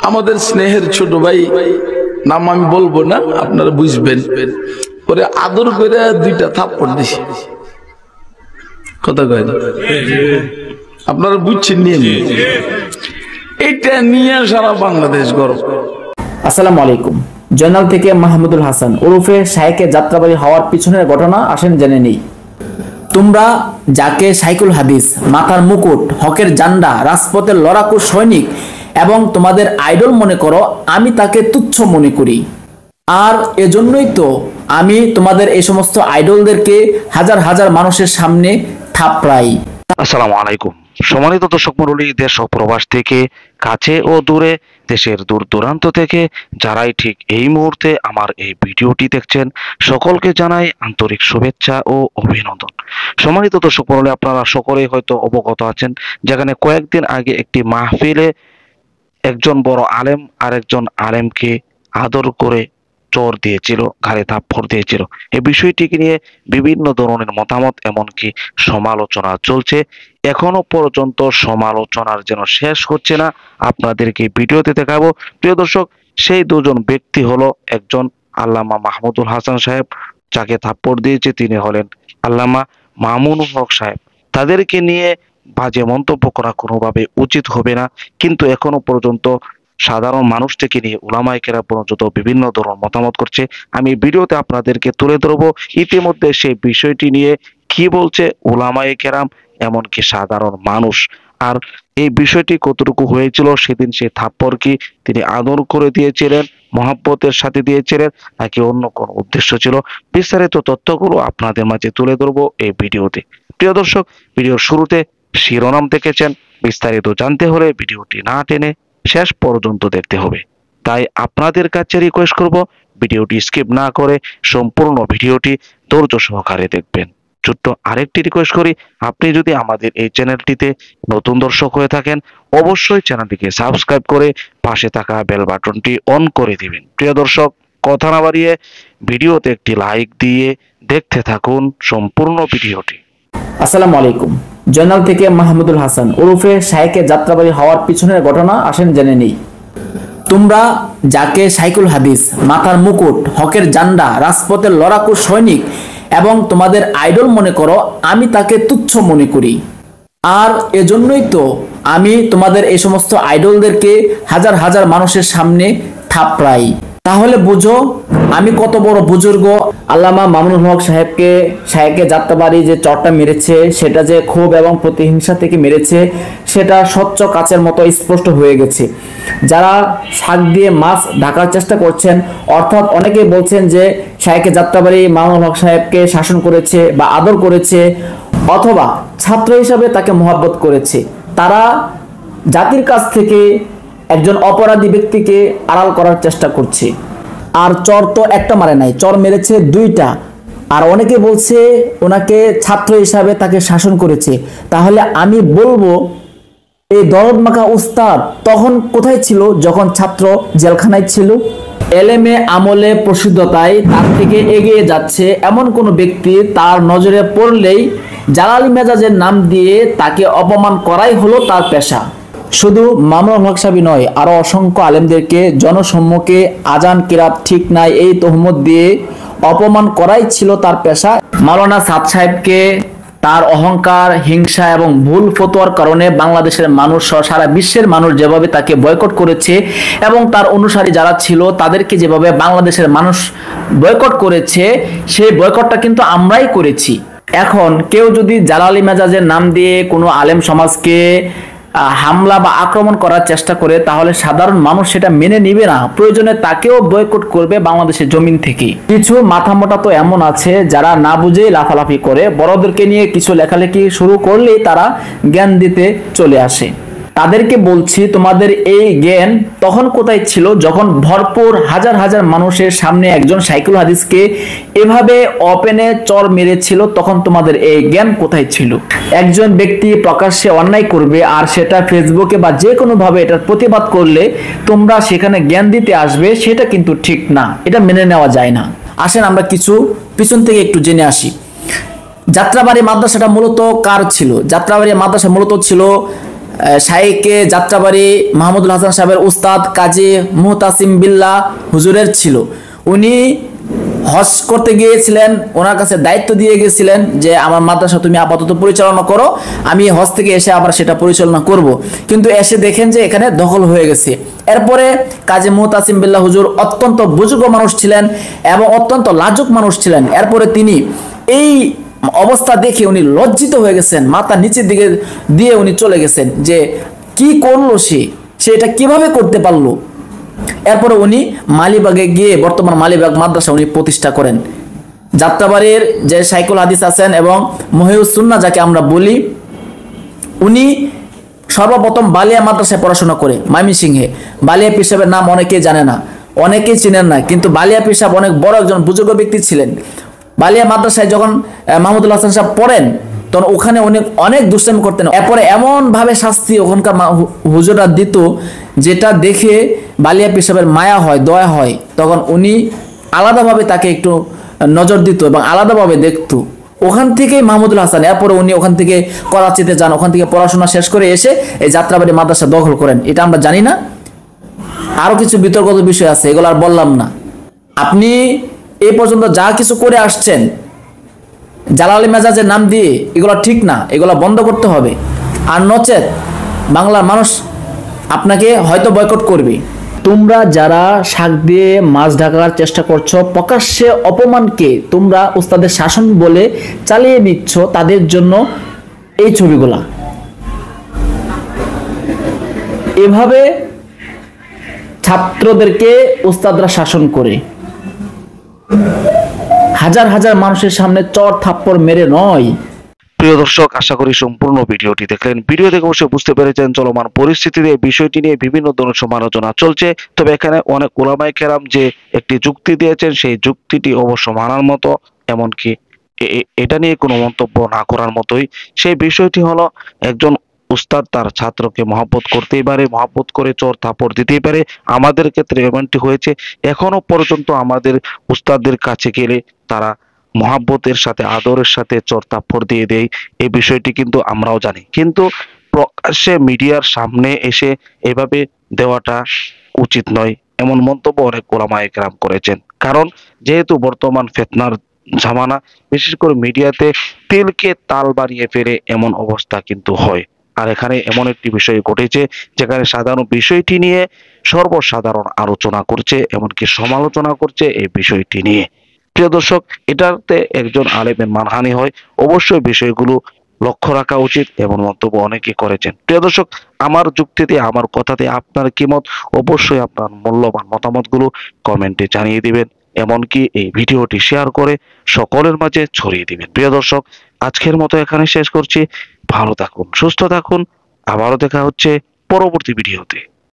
আমাদের স্নেহের ছোট ভাই, নাম আমি বলবো না, আপনারা বুঝবেন, ওরে আদর করে 2টা থাপ্পড় দিছে। কথা কয় না? আপনারা বুঝছেন নিয়ে এটা নিয়ে সারা বাংলাদেশ গর্ব। আসসালামু আলাইকুম। জয়নাল থেকে মাহমুদুল হাসান ওরফে শাইকে যাত্রাবাড়ি হওয়ার পিছনের ঘটনা আসেন জেনে নেই। তোমরা যাকে সাইকুল হাদিস, মাথার মুকুট, হকের জান্ডা, রাজপথের লড়াকু সৈনিক এবং তোমাদের আইডল মনে করো, আমি তাকে তুচ্ছ মনে করি। আর এজন্যই তো আমি তোমাদের এই সমস্ত আইডলদেরকে হাজার হাজার মানুষের সামনে থাপড়াই। আসসালামু আলাইকুম। সম্মানিত দর্শক মণ্ডলী, দেশ ও প্রবাস থেকে, কাছে ও দূরে, দেশের দূর দূরান্ত থেকে যারাই ঠিক এই মুহূর্তে আমার এই ভিডিওটি দেখছেন, সকলকে জানাই আন্তরিক শুভেচ্ছা ও অভিনন্দন। সম্মানিত দর্শক মণ্ডলী, আপনারা সকলেই হয়তো অবগত আছেন, যেখানে কয়েকদিন আগে একটি মাহফিলে একজন বড় আলেম আরেকজন আলেমকে আদর করে চর দিয়েছিল, ঘাড়ে থাপ্পড় দিয়েছিল। এই বিষয়টিকে নিয়ে বিভিন্ন ধরনের মতামত, এমনকি সমালোচনা চলছে। এখনো পর্যন্ত সমালোচনার যেন শেষ হচ্ছে না। আপনাদেরকে ভিডিওতে দেখাবো। প্রিয় দর্শক, সেই দুজন ব্যক্তি হলো, একজন আল্লামা মাহমুদুল হাসান সাহেব, যাকে থাপ্পড় দিয়েছে তিনি হলেন আল্লামা মামুনুল হক সাহেব। তাদেরকে নিয়ে বাজে মন্তব্য করা কোনোভাবে উচিত হবে না, কিন্তু এখনো পর্যন্ত সাধারণ মানুষ থেকে নিয়ে উলামায়ে কেরাম পর্যন্ত বিভিন্ন ধরনের মতামত করছে। আমি ভিডিওতে আপনাদেরকে তুলে ধরবো ইতিমধ্যে সেই বিষয়টি নিয়ে কি বলছে উলামায়ে কেরাম, এমনকি সাধারণ মানুষ। আর এই বিষয়টি কতটুকু হয়েছিল, সেদিন সে থাপ্পড় কি তিনি আদর করে দিয়েছিলেন, মহব্বতের সাথে দিয়েছিলেন, নাকি অন্য কোন উদ্দেশ্য ছিল, বিস্তারিত তথ্যগুলো আপনাদের মাঝে তুলে ধরবো এই ভিডিওতে। প্রিয় দর্শক, ভিডিওর শুরুতে শিরোনাম দেখেছেন, বিস্তারিত জানতে হলে ভিডিওটি না টেনে শেষ পর্যন্ত দেখতে হবে। তাই আপনাদের কাছে রিকোয়েস্ট করব, ভিডিওটি স্কিপ না করে সম্পূর্ণ ভিডিওটি ধৈর্য সহকারে দেখবেন। ছোট্ট আরেকটি রিকোয়েস্ট করি, আপনি যদি আমাদের এই চ্যানেলটিতে নতুন দর্শক হয়ে থাকেন, অবশ্যই চ্যানেলটিকে সাবস্ক্রাইব করে পাশে থাকা বেল বাটনটি অন করে দিবেন। প্রিয় দর্শক, কথা না বাড়িয়ে ভিডিওতে একটি লাইক দিয়ে দেখতে থাকুন সম্পূর্ণ ভিডিওটি। আসসালামু আলাইকুম। জয়নাল থেকে মাহমুদুল হাসান ওরফে শাইকে যাত্রাবাড়ি হওয়ার পিছনের ঘটনা আসেন জেনে নেই। তোমরা যাকে সাইকুল হাদিস, মাথার মুকুট, হকের জান্ডা, রাজপথের লড়াকু সৈনিক এবং তোমাদের আইডল মনে করো, আমি তাকে তুচ্ছ মনে করি। আর এজন্যই তো আমি তোমাদের এই সমস্ত আইডলদেরকে হাজার হাজার মানুষের সামনে থাপড়াই। তাহলে বুঝো আমি কত বড় বুজুর্গ। আল্লামা মামুনুল হক সাহেবকে শাইকে যাত্রাবাড়ি যে চরটা মেরেছে, সেটা যে ক্ষোভ এবং প্রতিহিংসা থেকে মেরেছে, সেটা স্বচ্ছ কাচের মতো স্পষ্ট হয়ে গেছে। যারা শাক দিয়ে মাছ ঢাকার চেষ্টা করছেন, অর্থাৎ অনেকেই বলছেন যে শাইকে যাত্রাবাড়ি মামুনুল হক সাহেবকে শাসন করেছে বা আদর করেছে, অথবা ছাত্র হিসাবে তাকে মহব্বত করেছে, তারা জাতির কাছ থেকে একজন অপরাধী ব্যক্তিকে আড়াল করার চেষ্টা করছে। আর চর তো একটা মারে নাই, চর মেরেছে 2টা। আর অনেকে বলছে ওনাকে ছাত্র হিসাবে তাকে শাসন করেছে। তাহলে আমি বলবো, এই দরদ মাখা উস্তাদ তখন কোথায় ছিল যখন ছাত্র জেলখানায় ছিল? এলেমে আমলে প্রসিদ্ধতায় তার থেকে এগিয়ে যাচ্ছে এমন কোনো ব্যক্তি তার নজরে পড়লেই জালালি মেজাজের নাম দিয়ে তাকে অপমান করাই হলো তার পেশা। শুধু মামুনুল হক সাহেব নয়, আরো অসংখ্য আলেমদেরকে জনসম্মুখে আজান কিরাত ঠিক নাই এই তহমত দিয়ে অপমান করাই ছিল তার পেশা। মাওলানা সাদ সাহেবকে তার অহংকার, হিংসা এবং ভুল ফতোয়ার কারণে বাংলাদেশের মানুষ সহ সারা বিশ্বের মানুষ যেভাবে তাকে বয়কট করেছে, এবং তার অনুসারী যারা ছিল তাদেরকে যেভাবে বাংলাদেশের মানুষ বয়কট করেছে, সেই বয়কটটা কিন্তু আমরাই করেছি। এখন কেউ যদি জালালি মেজাজের নাম দিয়ে কোনো আলেম সমাজকে হামলা বা আক্রমণ করার চেষ্টা করে, তাহলে সাধারণ মানুষ সেটা মেনে নিবে না, প্রয়োজনে তাকেও বয়কট করবে বাংলাদেশের জমিন থেকে। কিছু মাথা মোটা তো এমন আছে যারা না বুঝেই লাফালাফি করে, বড়দেরকে নিয়ে কিছু লেখালেখি শুরু করলেই তারা জ্ঞান দিতে চলে আসে। তাদেরকে বলছি, তোমাদের এই জ্ঞান তখন কোথায় ছিল যখন ভরপুর হাজার হাজার মানুষের সামনে একজন সাইকুল হাদিসকে এভাবে ওপেনে চর মেরেছিল, তখন তোমাদের এই জ্ঞান কোথায় ছিল? একজন ব্যক্তি প্রকাশ্যে অন্যায় করবে আর সেটা ফেসবুকে বা যে কোনো ভাবে এটার প্রতিবাদ করলে তোমরা সেখানে জ্ঞান দিতে আসবে, সেটা কিন্তু ঠিক না, এটা মেনে নেওয়া যায় না। আসেন আমরা কিছু পিছন থেকে একটু জেনে আসি। যাত্রাবাড়ি মাদ্রাসাটা মূলত কার ছিল? যাত্রাবাড়ি মাদ্রাসা মূলত ছিল শাইকে যাত্রাবাড়ি মাহমুদুল হাসান সাহেবের উস্তাদ কাজী মুহতাসিম বিল্লাহ হুজুরের ছিল। উনি হজ করতে গিয়েছিলেন, ওনার কাছে দায়িত্ব দিয়ে গেছিলেন যে আমার মাদ্রাসা তুমি আপাতত পরিচালনা করো, আমি হজ থেকে এসে আবার সেটা পরিচালনা করব। কিন্তু এসে দেখেন যে এখানে দখল হয়ে গেছে। এরপরে কাজী মুহতাসিম বিল্লাহ হুজুর অত্যন্ত বুজুর্গ মানুষ ছিলেন এবং অত্যন্ত লাজুক মানুষ ছিলেন। এরপরে তিনি এই অবস্থা দেখে উনি লজ্জিত হয়ে গেছেন, মাথা নিচের দিকে দিয়ে উনি চলে গেছেন যে কি করলো সে এটা কিভাবে করতে পারলো। এরপরে উনি মালিবাগে গিয়ে বর্তমান মালিবাগ মাদ্রাসা উনি প্রতিষ্ঠা করেন। যাত্রাবাড়ির যে সাইকুল হাদিস আছেন এবং মহিউস সুন্নাহ যাকে আমরা বলি, উনি সর্বপ্রথম বালিয়া মাদ্রাসায় পড়াশোনা করে ময়মনসিংহে। বালিয়া পীর সাহেবের নাম অনেকেই জানে না, অনেকেই চিনেন না, কিন্তু বালিয়া পীর সাহেব অনেক বড় একজন বুজুর্গ ব্যক্তি ছিলেন। বালিয়া মাদ্রাসায় যখন মাহমুদুল হাসান সাহেব পড়েন তখন ওখানে অনেক দুষ্টামি করতেন। এরপরে এমন ভাবে শাস্তি ওখানকার হুজুররা দিত যেটা দেখে বালিয়া পীর সাহেবের মায়া হয়, দয়া হয়। তখন উনি আলাদাভাবে তাকে একটু নজর দিত এবং আলাদাভাবে দেখতো। ওখান থেকেই মাহমুদুল হাসান, এরপরে উনি ওখান থেকে করাচিতে যান, ওখান থেকে পড়াশোনা শেষ করে এসে এই যাত্রাবাড়ি মাদ্রাসা দখল করেন। এটা আমরা জানি না। আরো কিছু বিতর্কিত বিষয় আছে, এগুলো আর বললাম না। আপনি এই পর্যন্ত যা কিছু করে আসছেন জালালি মেজাজের নাম দিয়ে, এগুলো ঠিক না, এগুলো বন্ধ করতে হবে। আর নচেত বাংলার মানুষ আপনাকে হয়তো বয়কট করবে। তোমরা যারা শাক দিয়ে মাছ ঢাকার চেষ্টা করছো, প্রকাশ্যে অপমানকে তোমরা উস্তাদের শাসন বলে চালিয়ে নিচ্ছ, তাদের জন্য এই ছবিগুলা। এভাবে ছাত্রদেরকে উস্তাদরা শাসন করে, হাজার হাজার মানুষের সামনে চর থাপ্পড় মেরে নয়। প্রিয় দর্শক, আশা করি সম্পূর্ণ ভিডিওটি দেখলেন। ভিডিও দেখে অবশ্যই বুঝতে পেরেছেন চলমান পরিস্থিতিতে বিষয়টি নিয়ে বিভিন্ন ধরনের সমালোচনা চলছে। তবে এখানে অনেক উলামায়ে কেরাম যে একটি যুক্তি দিয়েছেন, সেই যুক্তিটি অবশ্য মানার মতো, এমনকি এটা নিয়ে কোনো মন্তব্য না করার মতোই। সেই বিষয়টি হলো, একজন উস্তাদ তার ছাত্রকে মহব্বত করতেই পারে, মহব্বত করে চোর থাপড় দিতেই পারে। আমাদের ক্ষেত্রে এমনটি হয়েছে। এখনো পর্যন্ত আমাদের উস্তাদদের কাছে গেলে তারা মহাব্বতের সাথে, আদরের সাথে চোর থাপ্পড় দিয়ে দেয়। এই বিষয়টি কিন্তু আমরাও জানি, কিন্তু প্রকাশ্যে মিডিয়ার সামনে এসে এভাবে দেওয়াটা উচিত নয়, এমন মন্তব্য অনেক উলামায়ে কেরাম করেছেন। কারণ যেহেতু বর্তমান ফিতনার জামানা, বিশেষ করে মিডিয়াতে তিলকে তাল বানিয়ে ফেলে এমন অবস্থা কিন্তু হয়। আর এখানে এমন একটি বিষয় ঘটেছে যেখানে সাধারণ বিষয়টি নিয়ে সর্বসাধারণ আলোচনা করছে, এমনকি সমালোচনা করছে এই বিষয়টি নিয়ে। প্রিয় দর্শক, এটাতে একজন আলেমের মানহানি হয়, অবশ্যই বিষয়গুলো লক্ষ্য রাখা উচিত। এমন মন্তব্য অনেকে করেছেন। প্রিয় দর্শক, আমার যুক্তিতে, আমার কথাতে আপনার কি মত, অবশ্যই আপনার মূল্যবান মতামতগুলো কমেন্টে জানিয়ে দিবেন, এমনকি এই ভিডিওটি শেয়ার করে সকলের মাঝে ছড়িয়ে দিবেন। প্রিয় দর্শক, আজকের মতো এখানে শেষ করছি। ভালো থাকুন, সুস্থ থাকুন, আবারও দেখা হচ্ছে পরবর্তী ভিডিওতে।